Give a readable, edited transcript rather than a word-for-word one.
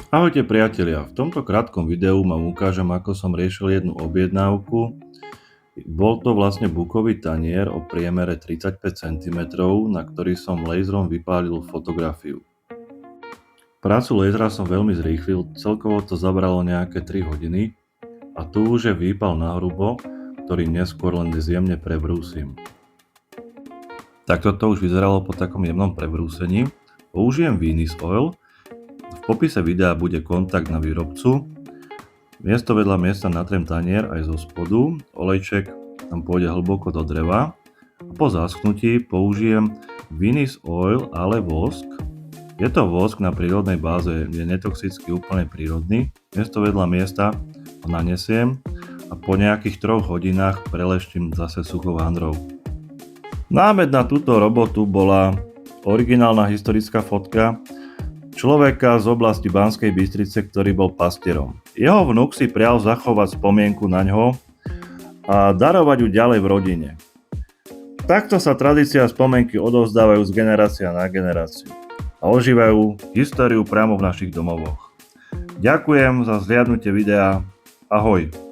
Ahojte priatelia, v tomto krátkom videu vám ukážem, ako som riešil jednu objednávku. Bol to vlastne bukový tanier o priemere 35 cm, na ktorý som laserom vypálil fotografiu. Prácu lasera som veľmi zrýchlil, celkovo to zabralo nejaké 3 hodiny a tu už je výpal na hrubo, ktorý neskôr len zjemne prebrúsim. Takto to už vyzeralo po takom jemnom prebrúsení. Použijem Venus Oil. V popise videa bude kontakt na výrobcu. Miesto vedľa miesta natriem tanier aj zo spodu. Olejček tam pôjde hlboko do dreva. Po zaschnutí použijem Venus Oil ale vosk. Je to vosk na prírodnej báze, je netoxický, úplne prírodný. Miesto vedľa miesta ho nanesiem a po nejakých 3 hodinách preleštím zase suchou handrou. Námed na túto robotu bola originálna historická fotka človeka z oblasti Banskej Bystrice, ktorý bol pastierom. Jeho vnuk si prial zachovať spomienku na ňo a darovať ju ďalej v rodine. Takto sa tradícia a spomienky odovzdávajú z generácia na generáciu a ožívajú históriu priamo v našich domovoch. Ďakujem za zhliadnutie videa. Ahoj.